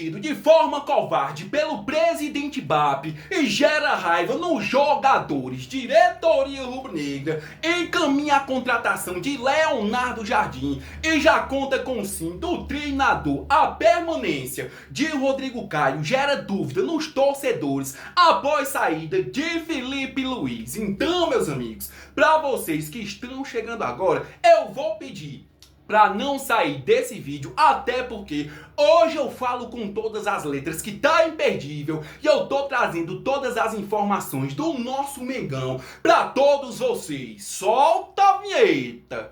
demitido de forma covarde pelo presidente BAP e gera raiva nos jogadores, diretoria rubro-negra encaminha a contratação de Leonardo Jardim e já conta com sim do treinador. A permanência de Rodrigo Caio gera dúvida nos torcedores após saída de Felipe Luiz. Então, meus amigos, para vocês que estão chegando agora, eu vou pedir para não sair desse vídeo, até porque hoje eu falo com todas as letras que tá imperdível e eu tô trazendo todas as informações do nosso Mengão para todos vocês. Solta a vinheta!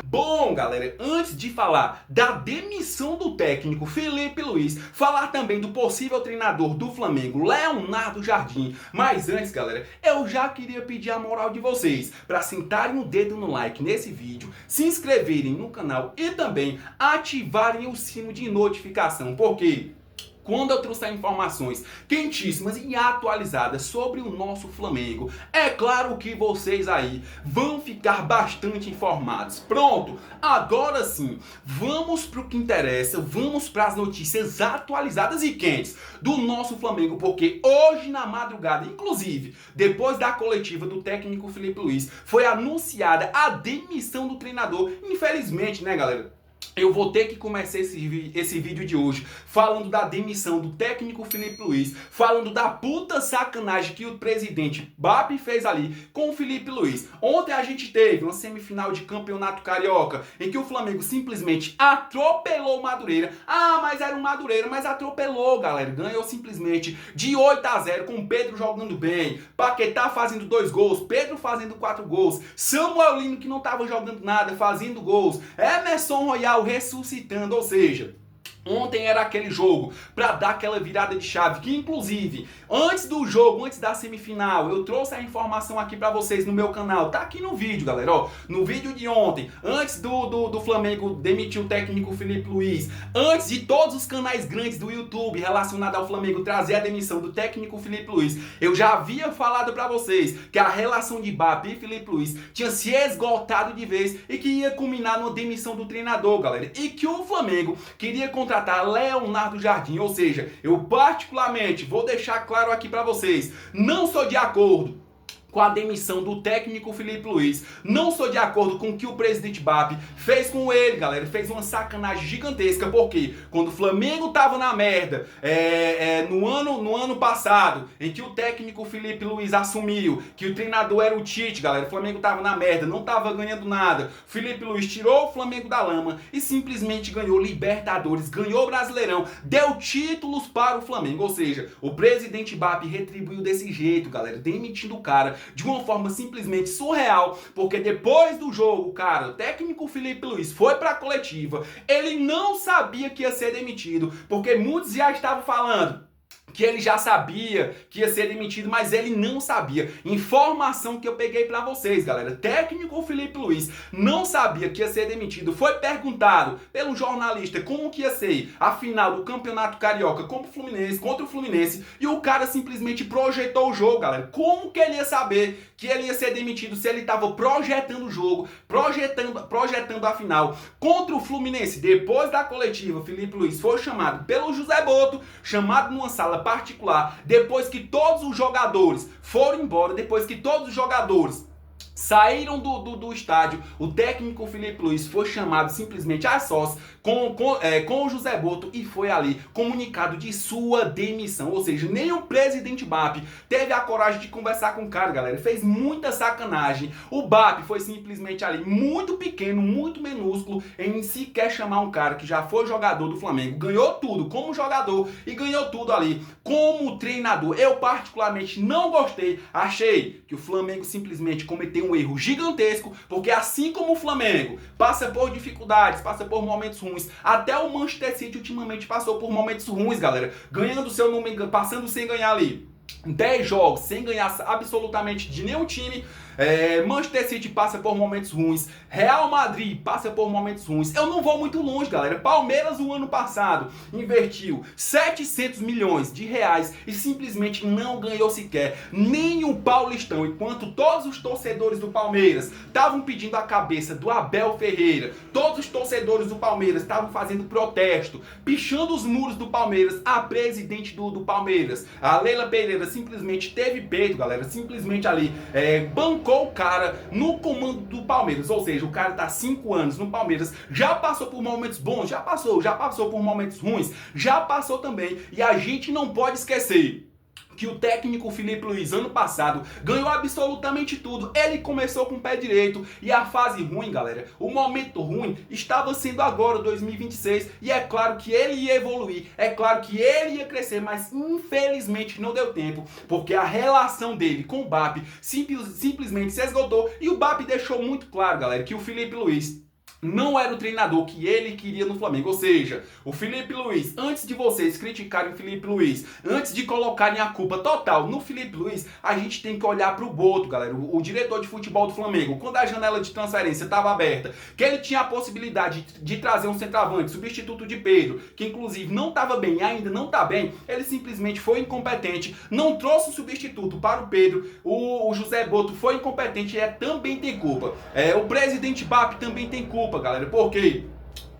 Bom, galera, antes de falar da demissão do técnico Felipe Luiz, falar também do possível treinador do Flamengo, Leonardo Jardim. Mas antes, galera, eu já queria pedir a moral de vocês para sentarem o dedo no like nesse vídeo, se inscreverem no canal e também ativarem o sino de notificação, porque quando eu trouxer informações quentíssimas e atualizadas sobre o nosso Flamengo, é claro que vocês aí vão ficar bastante informados. Pronto, agora sim, vamos para o que interessa, vamos para as notícias atualizadas e quentes do nosso Flamengo, porque hoje na madrugada, inclusive, depois da coletiva do técnico Felipe Luiz, foi anunciada a demissão do treinador. Infelizmente, né, galera? Eu vou ter que começar esse vídeo de hoje falando da demissão do técnico Felipe Luiz, falando da puta sacanagem que o presidente BAP fez ali com o Felipe Luiz. Ontem a gente teve uma semifinal de campeonato carioca em que o Flamengo simplesmente atropelou o Madureira. Ah, mas era um Madureira, mas atropelou, galera. Ganhou simplesmente de 8-0 com o Pedro jogando bem, Paquetá fazendo 2 gols, Pedro fazendo 4 gols, Samuel Lino que não tava jogando nada, fazendo gols, Emerson Royal ressuscitando, ou seja, ontem era aquele jogo para dar aquela virada de chave que, inclusive, antes do jogo, antes da semifinal, eu trouxe a informação aqui para vocês no meu canal. Tá aqui no vídeo, galera, ó. No vídeo de ontem, antes do Flamengo demitir o técnico Felipe Luiz, antes de todos os canais grandes do YouTube relacionados ao Flamengo trazer a demissão do técnico Felipe Luiz, eu já havia falado para vocês que a relação de BAP e Felipe Luiz tinha se esgotado de vez e que ia culminar numa demissão do treinador, galera. E que o Flamengo queria contratar Leonardo Jardim, ou seja, eu particularmente vou deixar claro aqui para vocês, não sou de acordo com a demissão do técnico Felipe Luiz, não sou de acordo com o que o presidente BAP fez com ele, galera. Fez uma sacanagem gigantesca, porque quando o Flamengo tava na merda, no ano passado, em que o técnico Felipe Luiz assumiu, que o treinador era o Tite, galera, o Flamengo tava na merda, não tava ganhando nada, Felipe Luiz tirou o Flamengo da lama e simplesmente ganhou Libertadores, ganhou Brasileirão, deu títulos para o Flamengo, ou seja, o presidente BAP retribuiu desse jeito, galera, demitindo o cara de uma forma simplesmente surreal, porque depois do jogo, cara, o técnico Felipe Luiz foi pra coletiva, ele não sabia que ia ser demitido, porque muitos já estavam falando que ele já sabia que ia ser demitido, mas ele não sabia. Informação que eu peguei pra vocês, galera. Técnico Felipe Luiz não sabia que ia ser demitido. Foi perguntado pelo jornalista como que ia ser a final do Campeonato Carioca contra o Fluminense e o cara simplesmente projetou o jogo, galera. Como que ele ia saber que ele ia ser demitido se ele estava projetando o jogo, projetando a final contra o Fluminense? Depois da coletiva, Felipe Luiz foi chamado pelo José Boto, chamado numa sala particular, depois que todos os jogadores foram embora, depois que todos os jogadores saíram do estádio, o técnico Felipe Luiz foi chamado simplesmente a sós com o José Boto e foi ali comunicado de sua demissão. Ou seja, nem o presidente BAP teve a coragem de conversar com o cara, galera. Ele fez muita sacanagem. O BAP foi simplesmente ali muito pequeno, muito minúsculo em sequer chamar um cara que já foi jogador do Flamengo, ganhou tudo como jogador e ganhou tudo ali como treinador. Eu particularmente não gostei, achei que o Flamengo simplesmente cometeu um erro gigantesco, porque assim como o Flamengo passa por dificuldades, passa por momentos ruins, até o Manchester City ultimamente passou por momentos ruins, galera, ganhando seu número, passando sem ganhar ali 10 jogos, sem ganhar absolutamente de nenhum time, Manchester City passa por momentos ruins, Real Madrid passa por momentos ruins. Eu não vou muito longe, galera. Palmeiras, o ano passado, investiu 700 milhões de reais e simplesmente não ganhou sequer nem o Paulistão, enquanto todos os torcedores do Palmeiras estavam pedindo a cabeça do Abel Ferreira, todos os torcedores do Palmeiras estavam fazendo protesto, pichando os muros do Palmeiras. A presidente do Palmeiras, a Leila Pereira, simplesmente teve peito, galera, simplesmente ali bancou o cara no comando do Palmeiras. Ou seja, o cara tá 5 anos no Palmeiras, já passou por momentos bons, já passou por momentos ruins, já passou também, e a gente não pode esquecer que o técnico Felipe Luiz, ano passado, ganhou absolutamente tudo. Ele começou com o pé direito, e a fase ruim, galera, o momento ruim estava sendo agora, 2026, e é claro que ele ia evoluir, é claro que ele ia crescer, mas infelizmente não deu tempo, porque a relação dele com o BAP simplesmente se esgotou, e o BAP deixou muito claro, galera, que o Felipe Luiz não era o treinador que ele queria no Flamengo. Ou seja, o Felipe Luiz, antes de vocês criticarem o Felipe Luiz, antes de colocarem a culpa total no Felipe Luiz, a gente tem que olhar pro Boto, galera, o diretor de futebol do Flamengo. Quando a janela de transferência estava aberta, que ele tinha a possibilidade de trazer um centroavante, substituto de Pedro, que inclusive não estava bem e ainda não está bem, ele simplesmente foi incompetente, não trouxe um substituto para o Pedro. O José Boto foi incompetente e também tem culpa. O presidente BAP também tem culpa, galera. Por quê?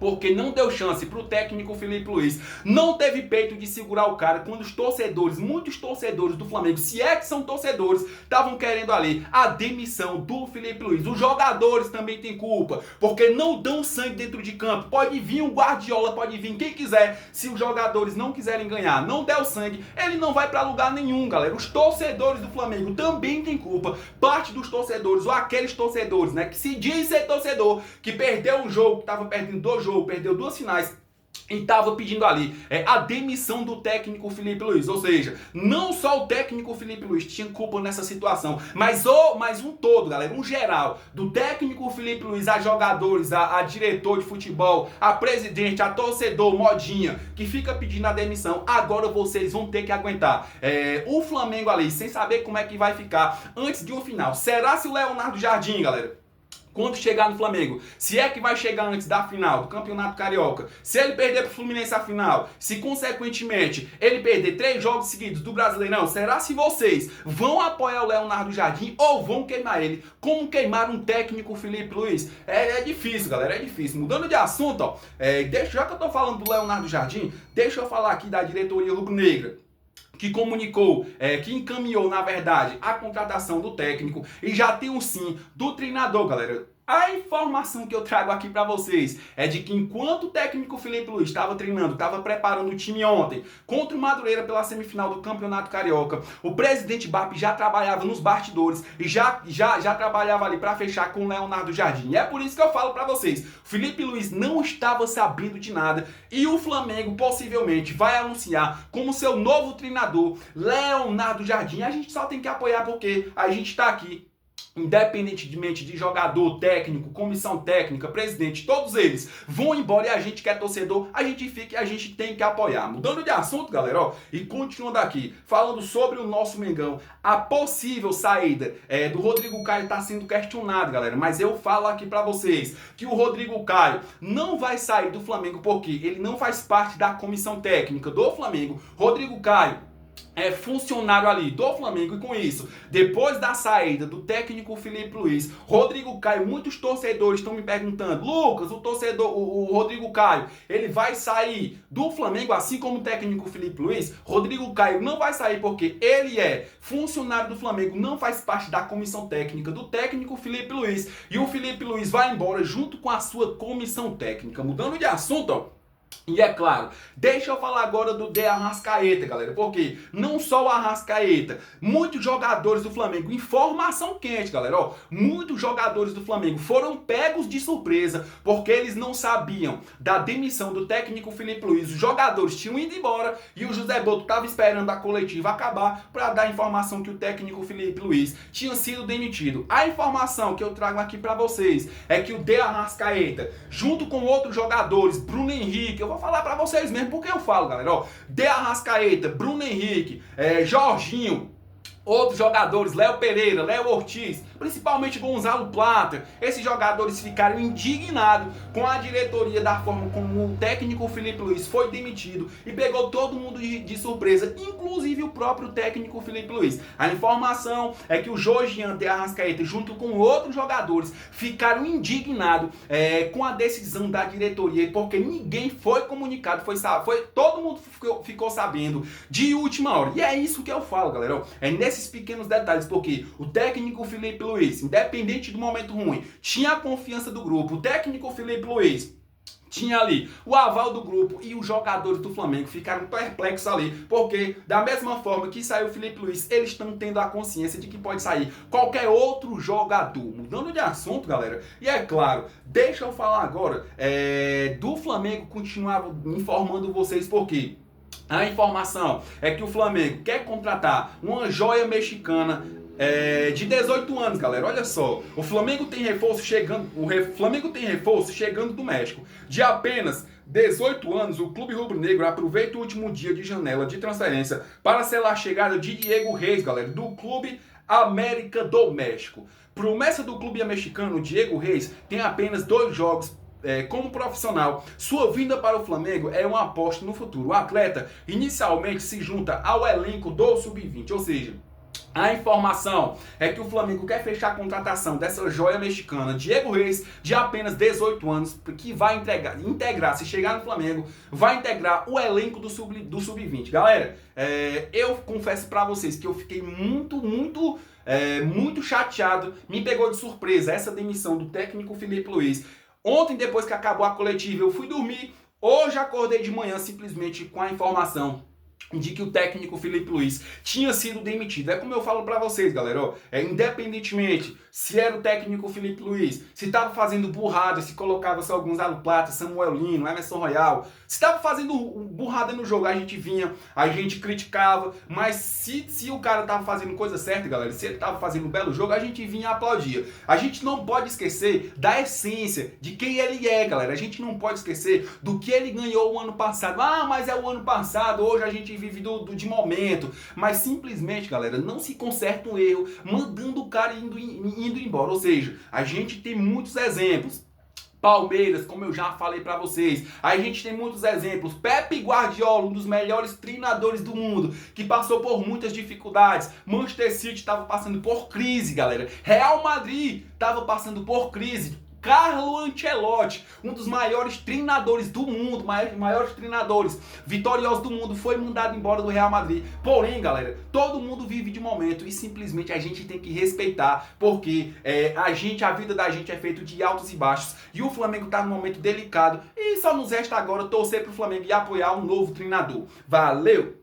Porque não deu chance pro técnico Felipe Luiz, não teve peito de segurar o cara quando os torcedores, muitos torcedores do Flamengo, se é que são torcedores, estavam querendo ali a demissão do Felipe Luiz. Os jogadores também têm culpa, porque não dão sangue dentro de campo. Pode vir um Guardiola, pode vir quem quiser, se os jogadores não quiserem ganhar, não der o sangue, ele não vai pra lugar nenhum, galera. Os torcedores do Flamengo também têm culpa, parte dos torcedores, ou aqueles torcedores, né, que se diz ser torcedor, que perdeu um jogo, que tava perdendo 2 jogos, perdeu 2 finais e estava pedindo ali a demissão do técnico Felipe Luiz. Ou seja, não só o técnico Felipe Luiz tinha culpa nessa situação, mas um todo, galera, um geral, do técnico Felipe Luiz, a jogadores, a diretor de futebol, a presidente, a torcedor, modinha, que fica pedindo a demissão. Agora vocês vão ter que aguentar o Flamengo ali, sem saber como é que vai ficar antes de um final. Será se o Leonardo Jardim, galera, quando chegar no Flamengo, se é que vai chegar antes da final do Campeonato Carioca, se ele perder pro Fluminense a final, se consequentemente ele perder 3 jogos seguidos do Brasileirão, será se vocês vão apoiar o Leonardo Jardim ou vão queimar ele, como queimaram um técnico Felipe Luiz? É difícil, galera, é difícil. Mudando de assunto, ó, já que eu tô falando do Leonardo Jardim, deixa eu falar aqui da diretoria rubro-negra, que comunicou, que encaminhou, na verdade, a contratação do técnico, e já tem um sim do treinador, galera. A informação que eu trago aqui pra vocês é de que enquanto o técnico Felipe Luiz estava treinando, estava preparando o time ontem contra o Madureira pela semifinal do Campeonato Carioca, o presidente BAP já trabalhava nos bastidores e já trabalhava ali para fechar com o Leonardo Jardim. E é por isso que eu falo pra vocês, o Felipe Luiz não estava sabendo de nada e o Flamengo possivelmente vai anunciar como seu novo treinador Leonardo Jardim. A gente só tem que apoiar porque a gente tá aqui, independentemente de jogador, técnico, comissão técnica, presidente, todos eles vão embora e a gente que é torcedor, a gente fica e a gente tem que apoiar. Mudando de assunto, galera, ó, e continuando aqui, falando sobre o nosso Mengão, a possível saída do Rodrigo Caio está sendo questionado, galera, mas eu falo aqui pra vocês que o Rodrigo Caio não vai sair do Flamengo porque ele não faz parte da comissão técnica do Flamengo. Rodrigo Caio é funcionário ali do Flamengo, e com isso, depois da saída do técnico Felipe Luiz, Rodrigo Caio, muitos torcedores estão me perguntando: Lucas, o Rodrigo Caio, ele vai sair do Flamengo assim como o técnico Felipe Luiz? Rodrigo Caio não vai sair porque ele é funcionário do Flamengo, não faz parte da comissão técnica do técnico Felipe Luiz, e o Felipe Luiz vai embora junto com a sua comissão técnica. Mudando de assunto, ó, e é claro, deixa eu falar agora do De Arrascaeta, galera, porque não só o Arrascaeta, muitos jogadores do Flamengo, informação quente, galera, ó, muitos jogadores do Flamengo foram pegos de surpresa porque eles não sabiam da demissão do técnico Felipe Luiz. Os jogadores tinham ido embora e o José Boto estava esperando a coletiva acabar para dar a informação que o técnico Felipe Luiz tinha sido demitido. A informação que eu trago aqui para vocês é que o De Arrascaeta, junto com outros jogadores, Bruno Henrique, eu vou falar pra vocês mesmo porque eu falo, galera, ó, De Arrascaeta, Bruno Henrique, Jorginho, Outros jogadores, Léo Pereira, Léo Ortiz, principalmente Gonzalo Plata, esses jogadores ficaram indignados com a diretoria da forma como o técnico Felipe Luiz foi demitido e pegou todo mundo de surpresa, inclusive o próprio técnico Felipe Luiz. A informação é que o Jorgian de Arrascaeta, junto com outros jogadores, ficaram indignados com a decisão da diretoria, porque ninguém foi comunicado, todo mundo ficou sabendo de última hora. E é isso que eu falo, galera. É nesses pequenos detalhes, porque o técnico Felipe Luiz, independente do momento ruim, tinha a confiança do grupo. O técnico Felipe Luiz tinha ali o aval do grupo e os jogadores do Flamengo ficaram perplexos ali, porque da mesma forma que saiu o Felipe Luiz, eles estão tendo a consciência de que pode sair qualquer outro jogador. Mudando de assunto, galera, e é claro, deixa eu falar agora do Flamengo, continuava informando vocês porque a informação é que o Flamengo quer contratar uma joia mexicana de 18 anos, galera. Olha só, o Flamengo tem reforço chegando, do México. De apenas 18 anos, o clube rubro-negro aproveita o último dia de janela de transferência para selar a chegada de Diego Reis, galera, do clube América do México. Promessa do clube mexicano, Diego Reis tem apenas 2 jogos como profissional. Sua vinda para o Flamengo é uma aposta no futuro. O atleta inicialmente se junta ao elenco do Sub-20, ou seja, a informação é que o Flamengo quer fechar a contratação dessa joia mexicana, Diego Reis, de apenas 18 anos, que vai integrar, se chegar no Flamengo, vai integrar o elenco do Sub-20. Galera, eu confesso pra vocês que eu fiquei muito chateado, me pegou de surpresa essa demissão do técnico Felipe Luiz. Ontem, depois que acabou a coletiva, eu fui dormir. Hoje acordei de manhã simplesmente com a informação de que o técnico Felipe Luiz tinha sido demitido. É como eu falo pra vocês, galera, ó, independentemente se era o técnico Felipe Luiz, se tava fazendo burrada, se colocava só Gonzalo Plata, Samuel Lino, Emerson Royal, se tava fazendo burrada no jogo, a gente vinha, a gente criticava, mas se o cara tava fazendo coisa certa, galera, se ele tava fazendo um belo jogo, a gente vinha e aplaudia. A gente não pode esquecer da essência, de quem ele é, galera. A gente não pode esquecer do que ele ganhou o ano passado. Ah, mas é o ano passado, hoje a gente vive de momento. Mas simplesmente, galera, não se conserta um erro mandando o cara indo embora. Ou seja, a gente tem muitos exemplos. Palmeiras, como eu já falei pra vocês. Aí a gente tem muitos exemplos. Pepe Guardiola, um dos melhores treinadores do mundo, que passou por muitas dificuldades. Manchester City estava passando por crise, galera. Real Madrid estava passando por crise. Carlo Ancelotti, um dos maiores treinadores do mundo, maiores treinadores vitoriosos do mundo, foi mandado embora do Real Madrid. Porém, galera, todo mundo vive de momento e simplesmente a gente tem que respeitar, porque a vida da gente é feita de altos e baixos e o Flamengo tá num momento delicado e só nos resta agora torcer pro Flamengo e apoiar um novo treinador. Valeu!